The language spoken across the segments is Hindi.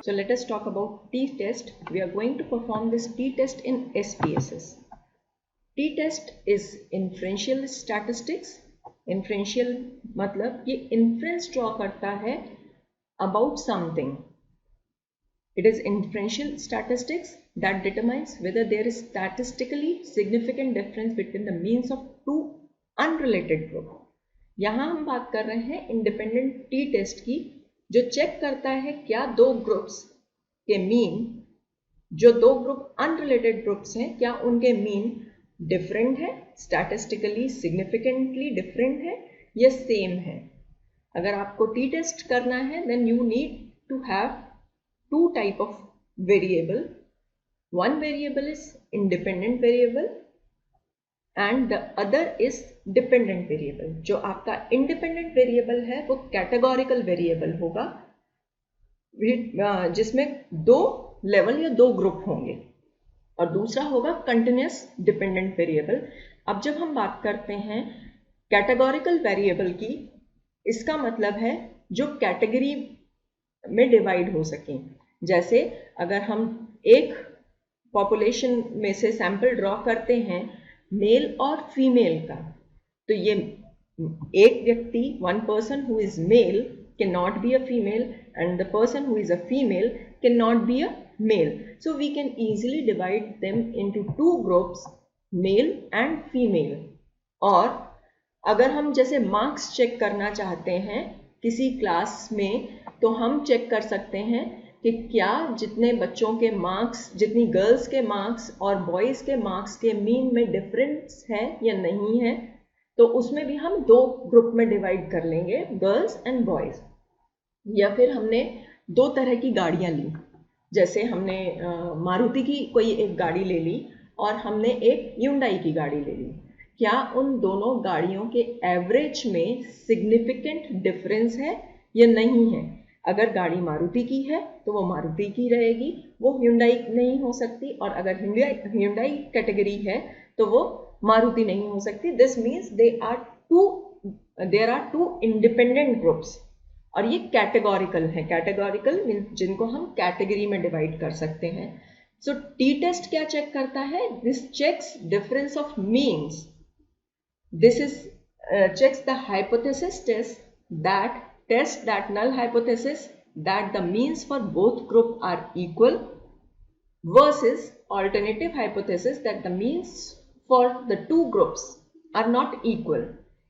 So let us talk about t-test. We are going to perform this t-test in SPSS. t-test is inferential statistics. Inferential मतलब ये inference draw करता है about something. It is inferential statistics that determines whether there is statistically significant difference between the means of two unrelated group. यहाँ हम बात कर रहे हैं इंडिपेंडेंट टी टेस्ट की, जो चेक करता है क्या दो ग्रुप्स के मीन, जो दो ग्रुप अनरिलेटेड ग्रुप्स हैं, क्या उनके मीन डिफरेंट है, स्टैटिस्टिकली सिग्निफिकेंटली डिफरेंट है या सेम है. अगर आपको टी टेस्ट करना है then you need to have two type of variable. One variable is independent variable and the other is dependent variable. जो आपका independent variable है वो categorical variable होगा जिसमें दो लेवल या दो ग्रुप होंगे, और दूसरा होगा continuous dependent variable. अब जब हम बात करते हैं categorical variable की, इसका मतलब है जो कैटेगरी में डिवाइड हो सकें. जैसे अगर हम एक पॉपुलेशन में से सैंपल ड्रॉ करते हैं मेल और फीमेल का, तो ये एक व्यक्ति, one person who is male can not be a female and the person who is a female can not be a male. So we can easily divide them into two groups, male and female. और अगर हम जैसे मार्क्स चेक करना चाहते हैं किसी क्लास में, तो हम चेक कर सकते हैं कि क्या जितने बच्चों के मार्क्स, जितनी गर्ल्स के मार्क्स और बॉयज़ के मार्क्स के मीन में डिफरेंस है या नहीं है. तो उसमें भी हम दो ग्रुप में डिवाइड कर लेंगे, गर्ल्स एंड बॉयज़. या फिर हमने दो तरह की गाड़ियाँ ली, जैसे हमने मारुति की कोई एक गाड़ी ले ली और हमने एक ह्युंडई की गाड़ी ले ली. क्या उन दोनों गाड़ियों के एवरेज में सिग्निफिकेंट डिफरेंस है या नहीं है. अगर गाड़ी मारुति की है तो वो मारुति की रहेगी, वो ह्युंडई नहीं हो सकती. और अगर ह्युंडई कैटेगरी है तो वो मारुति नहीं हो सकती. This means there are two independent groups. और ये कैटेगोरिकल है. कैटेगोरिकल मीन्स जिनको हम कैटेगरी में डिवाइड कर सकते हैं. सो टी टेस्ट क्या चेक करता है? This checks difference of means. This is checks the hypothesis test that null hypothesis that the means for both group are equal versus alternative hypothesis that the means for the two groups are not equal.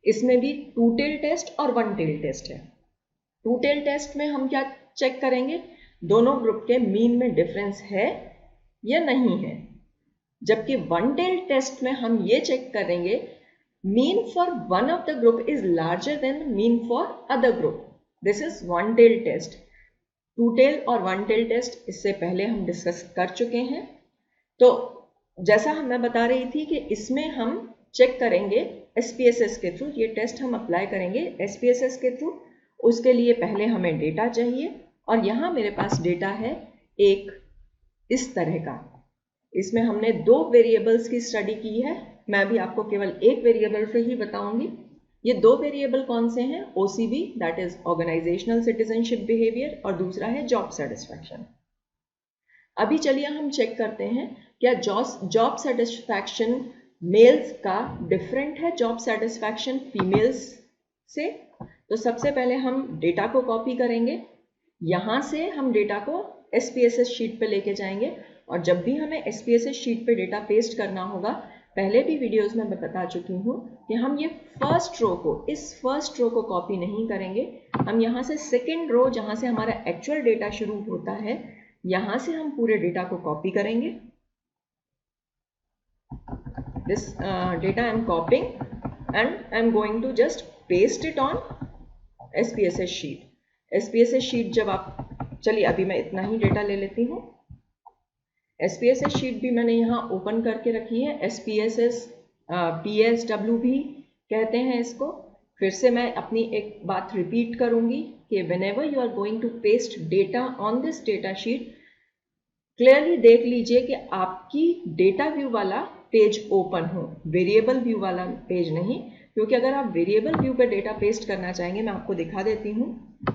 इसमें भी टू टेल टेस्ट और वन टेल टेस्ट है. टू टेल टेस्ट में हम क्या चेक करेंगे? दोनों ग्रुप के मीन में डिफरेंस है या नहीं है. जबकि वन टेल टेस्ट में हम ये चेक करेंगे mean for one of the group is larger than mean for other group. This is one tail test. Two tail और one tail test इससे पहले हम डिस्कस कर चुके हैं. तो जैसा मैं बता रही थी कि इसमें हम चेक करेंगे SPSS के थ्रू. ये टेस्ट हम अप्लाई करेंगे SPSS के थ्रू. उसके लिए पहले हमें डेटा चाहिए, और यहाँ मेरे पास डेटा है एक इस तरह का. इसमें हमने दो वेरिएबल्स की स्टडी की है. मैं भी आपको केवल एक वेरिएबल से ही बताऊंगी. ये दो वेरिएबल कौन से हैं? OCB that is organisational citizenship behaviour, और दूसरा है जॉब सेटिस्फैक्शन. अभी चलिए हम चेक करते हैं क्या जॉब सेटिस्फैक्शन मेल्स का डिफरेंट है जॉब सेटिस्फैक्शन फीमेल्स से. तो सबसे पहले हम डेटा को कॉपी करेंगे. यहाँ से हम डेटा को SPSS शीट पे लेके जाएंगे, और जब भी हमें SPSS शीट पे डेटा पेस्ट करना होगा, पहले भी वीडियोस में मैं बता चुकी हूँ कि हम ये फर्स्ट रो को, इस फर्स्ट रो को कॉपी नहीं करेंगे. हम यहाँ से सेकेंड रो, जहाँ से हमारा एक्चुअल डेटा शुरू होता है, यहाँ से हम पूरे डेटा को कॉपी करेंगे. This data I am copying and I am going to just paste it on SPSS sheet. SPSS sheet जब आप, चलिए अभी मैं इतना ही डेटा ले लेती हूँ. SPSS शीट भी मैंने यहाँ ओपन करके रखी है. SPSS PSW भी कहते हैं इसको. फिर से मैं अपनी एक बात रिपीट करूँगी कि whenever you are going to paste data on this data sheet, clearly देख लीजिए कि आपकी डेटा व्यू वाला पेज ओपन हो, वेरिएबल व्यू वाला पेज नहीं. क्योंकि अगर आप वेरिएबल व्यू पे डेटा पेस्ट करना चाहेंगे, मैं आपको दिखा देती हूँ.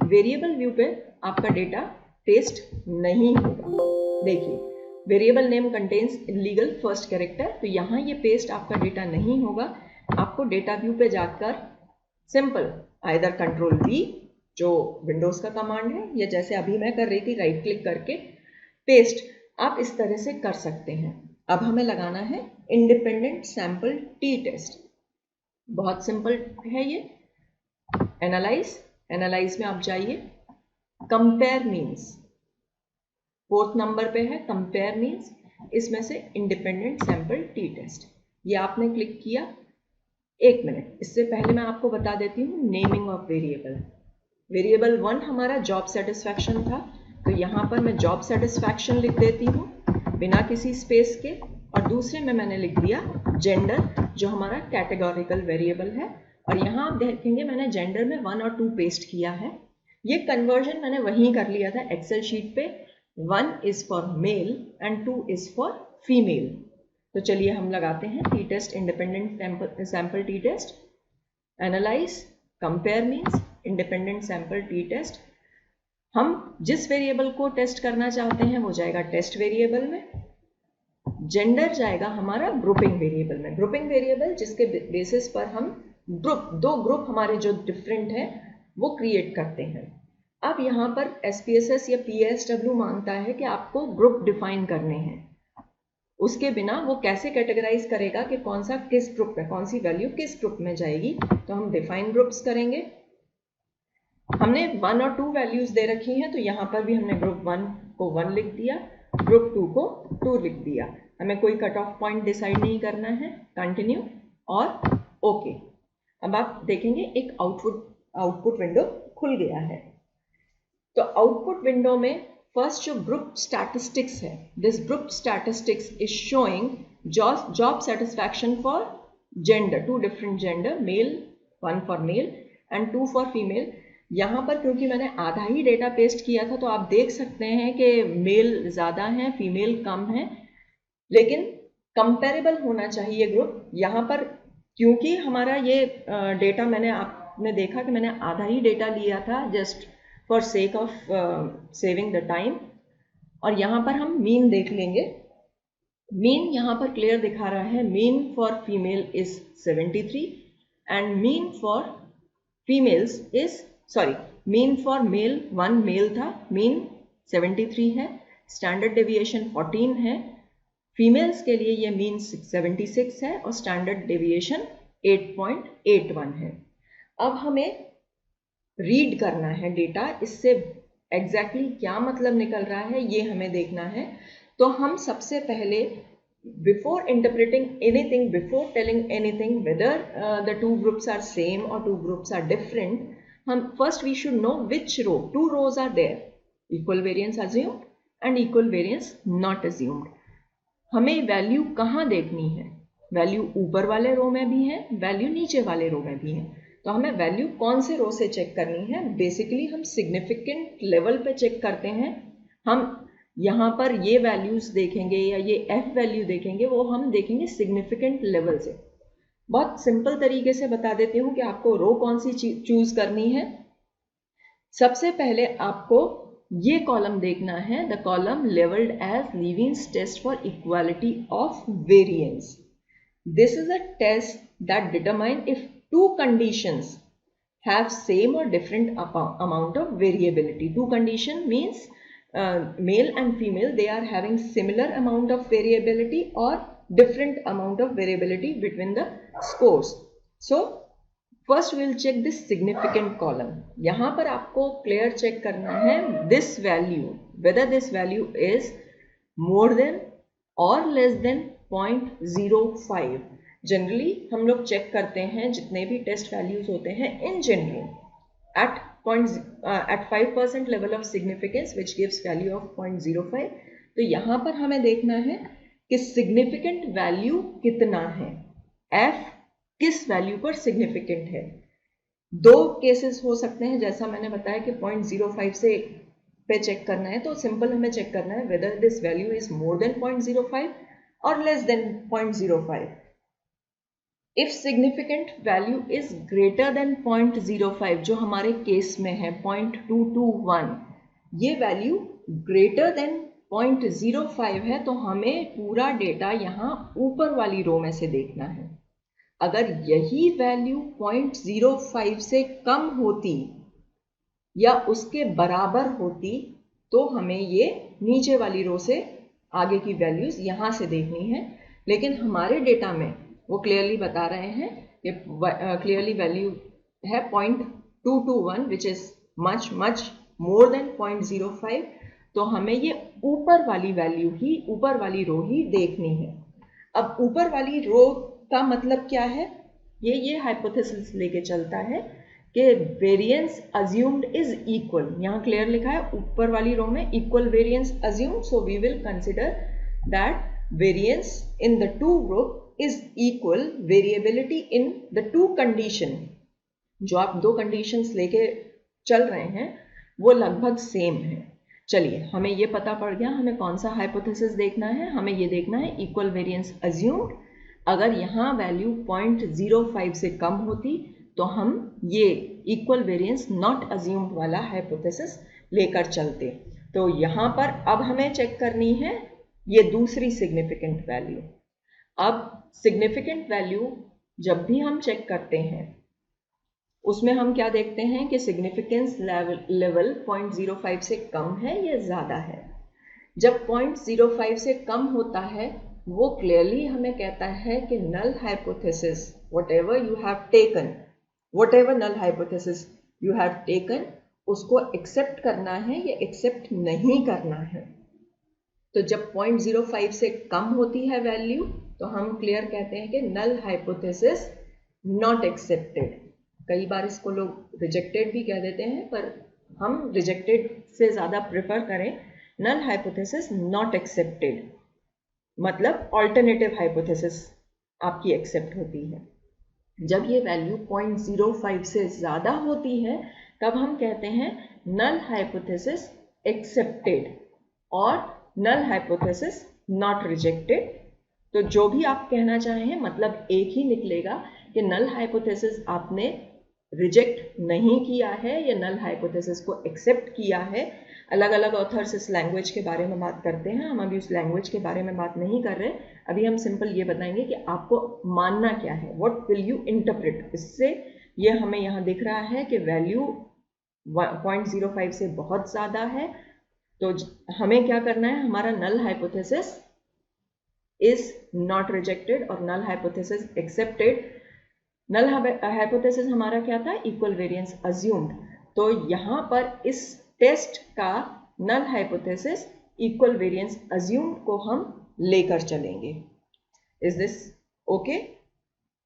वेरिएबल व्यू पे आपका डेटा पेस्ट नहीं होगा। देखिए, variable name contains illegal first character, तो यहाँ ये पेस्ट आपका डेटा नहीं होगा। आपको डेटा व्यू पे जाकर सिंपल आइदर कंट्रोल V जो विंडोज का कमांड है, या जैसे अभी मैं कर रही थी राइट क्लिक करके पेस्ट, आप इस तरह से कर सकते हैं। अब हमें लगाना है इंडिपेंडेंट सैंपल टी टेस्ट। बहुत सिंपल है ये। एनालाइज में आप जाइए, कंपेयर मीन्स 4th नंबर पे है, कंपेयर मीन्स, इसमें से इंडिपेंडेंट सैंपल टी टेस्ट, ये आपने क्लिक किया। 1 मिनट, इससे पहले मैं आपको बता देती हूँ नेमिंग ऑफ वेरिएबल। वेरिएबल 1 हमारा जॉब सेटिस्फैक्शन था, तो यहाँ पर मैं जॉब सेटिस्फैक्शन लिख देती हूँ बिना किसी स्पेस के, और दूसरे में मैंने लिख दिया जेंडर जो हमारा कैटेगोरिकल वेरिएबल है। और यहाँ आप देखेंगे मैंने जेंडर में 1 और 2 पेस्ट किया है। ये कन्वर्जन मैंने वहीं कर लिया था एक्सेल शीट पे। 1 is for male and 2 is for female। तो चलिए हम लगाते हैं t test, independent sample t test, analyse, compare means, independent sample t test. हम जिस वेरिएबल को टेस्ट करना चाहते हैं वो जाएगा टेस्ट वेरिएबल में, जेंडर जाएगा हमारा ग्रुपिंग वेरिएबल में। ग्रुपिंग वेरिएबल जिसके बेसिस पर हम दो ग्रुप हमारे जो डिफरेंट हैं वो क्रिएट करते हैं। अब यहाँ पर SPSS या PSW मांगता है कि आपको ग्रुप डिफाइन करने हैं, उसके बिना वो कैसे कैटेगराइज करेगा कि कौन सा किस ग्रुप में, कौन सी वैल्यू किस ग्रुप में जाएगी। तो हम डिफाइन ग्रुप्स करेंगे। हमने 1 और 2 वैल्यूज दे रखी हैं, तो यहाँ पर भी हमने ग्रुप 1 को 1 लिख दिया, ग्रुप 2 को 2 लिख दिया। हमें कोई कट ऑफ पॉइंट डिसाइड नहीं करना है। कंटिन्यू और ओके। अब आप देखेंगे एक आउटपुट विंडो खुल गया है। तो आउटपुट विंडो में फर्स्ट जो ग्रुप स्टैटिस्टिक्स है, this group statistics is showing job satisfaction for gender, 2 different gender, male 1 for male and 2 for female. यहाँ पर क्योंकि मैंने आधा ही डेटा पेस्ट किया था, तो आप देख सकते हैं कि मेल ज़्यादा है, फीमेल कम है, लेकिन कंपेरेबल होना चाहिए ग्रुप। यहाँ पर क्योंकि हमारा ये डेटा आपने देखा कि मैंने आधा ही डेटा लिया था just for sake of saving the time. और यहाँ पर हम मीन देख लेंगे। मीन यहाँ पर क्लियर दिखा रहा है, mean for female is 73 and mean for females is, sorry, mean for male 1 male था, मीन 73 है, स्टैंडर्ड डेविएशन 14 है। फीमेल्स के लिए ये मीन 76 है और स्टैंडर्ड डेविएशन 8.81 है। अब हमें रीड करना है डेटा, इससे एग्जैक्टली क्या मतलब निकल रहा है ये हमें देखना है। तो हम सबसे पहले before interpreting anything, before telling anything whether the 2 groups are same और 2 ग्रुप्स आर डिफरेंट, हम first we should know which row, 2 rows are there, equal variance assumed and equal variance not assumed. हमें वैल्यू कहाँ देखनी है? वैल्यू ऊपर वाले रो में भी है, वैल्यू नीचे वाले रो में भी है। तो हमें वैल्यू कौन से रो से चेक करनी है? बेसिकली हम सिग्निफिकेंट लेवल पे चेक करते हैं। हम यहाँ पर ये वैल्यूज देखेंगे या ये F वैल्यू देखेंगे, वो हम देखेंगे सिग्निफिकेंट लेवल से। बहुत सिंपल तरीके से बता देती हूँ कि आपको रो कौन सी चूज करनी है। सबसे पहले आपको ये कॉलम देखना है, the column labelled as Levene's test for equality of variance. This is a test that determine if 2 conditions have same or different amount of variability. 2 condition means male and female, they are having similar amount of variability or different amount of variability between the scores. So first we will check this significant column. यहाँ पर आपको clear check करना है this value, whether this value is more than or less than 0.05. Generally हम लोग चेक करते हैं जितने भी टेस्ट वैल्यूज होते हैं in general at 5% level of significance which gives value of 0.05। तो यहाँ पर हमें देखना है कि सिग्निफिकेंट वैल्यू कितना है, F किस वैल्यू पर सिग्निफिकेंट है। 2 केसेस हो सकते हैं, जैसा मैंने बताया कि 0.05 से पे चेक करना है, तो सिंपल हमें चेक करना है whether this value is more than 0.05 और less than 0.05। If significant value is greater than 0.05, जो हमारे केस में है 0.221, ये वैल्यू ग्रेटर देन 0.05 है तो हमें पूरा डेटा यहाँ ऊपर वाली रो में से देखना है। अगर यही वैल्यू 0.05 से कम होती या उसके बराबर होती तो हमें ये नीचे वाली रो से आगे की वैल्यूज यहाँ से देखनी है। लेकिन हमारे डेटा में वो क्लियरली बता रहे हैं कि क्लियरली वैल्यू है 0.221 which is much more than 0.05, तो हमें ये ऊपर वाली वैल्यू ही, ऊपर वाली रो ही देखनी है। अब ऊपर वाली रो का मतलब क्या है? ये हाइपोथेसिस लेके चलता है कि वेरिएंस अज्यूम्ड इज इक्वल। यहाँ क्लियर लिखा है ऊपर वाली रो में equal variance assumed, so we will consider that variance in the two group is equal variability in the two condition। जो आप दो कंडीशंस लेके चल रहे हैं वो लगभग सेम है। चलिए, हमें ये पता पड़ गया हमें कौन सा हाइपोथेसिस देखना है। हमें ये देखना है इक्वल वेरिएंस अज्यूम्ड। अगर यहाँ वैल्यू 0.05 से कम होती तो हम ये इक्वल वेरिएंस नॉट अज्यूम्ड वाला हाइपोथेसिस लेकर चलते। तो यहाँ पर अब हमें चेक करनी है ये दूसरी सिग्निफिकेंट वैल्यू। अब सिग्निफिकेंट वैल्यू जब भी हम चेक करते हैं उसमें हम क्या देखते हैं कि सिग्निफिकेंस लेवल 0.05 से कम है या ज़्यादा है। जब 0.05 से कम होता है वो क्लियरली हमें कहता है कि null hypothesis whatever null hypothesis you have taken उसको एक्सेप्ट करना है या एक्सेप्ट नहीं करना है। तो जब 0.05 से कम होती है वैल्यू तो हम क्लियर कहते हैं कि नल हाइपोथेसिस नॉट एक्सेप्टेड। कई बार इसको लोग रिजेक्टेड भी कह देते हैं, पर हम रिजेक्टेड से ज़्यादा प्रेफर करें नल हाइपोथेसिस नॉट एक्सेप्टेड, मतलब ऑल्टरनेटिव हाइपोथेसिस आपकी एक्सेप्ट होती है। जब ये वैल्यू 0.05 से ज़्यादा होती है तब हम कहते हैं नल हाइपोथेसिस एक्सेप्टेड और नल हाइपोथेसिस नॉट रिजेक्टेड। तो जो भी आप कहना चाहें मतलब एक ही निकलेगा कि नल हाइपोथेसिस आपने रिजेक्ट नहीं किया है या नल हाइपोथेसिस को एक्सेप्ट किया है। अलग अलग ऑथर्स इस लैंग्वेज के बारे में बात करते हैं, हम अभी उस लैंग्वेज के बारे में बात नहीं कर रहे। अभी हम सिंपल ये बताएंगे कि आपको मानना क्या है, व्हाट विल यू इंटरप्रेट। इससे ये हमें यहाँ दिख रहा है कि वैल्यू 0.05 से बहुत ज़्यादा है तो हमें क्या करना है, हमारा null hypothesis is not rejected और null hypothesis accepted. Null hypothesis हमारा क्या था, इक्वल वेरिएंस अज्यूम्ड। तो यहाँ पर इस टेस्ट का null hypothesis equal variance assumed को हम लेकर चलेंगे। Is this okay?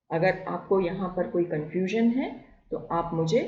अगर आपको यहाँ पर कोई कंफ्यूजन है तो आप मुझे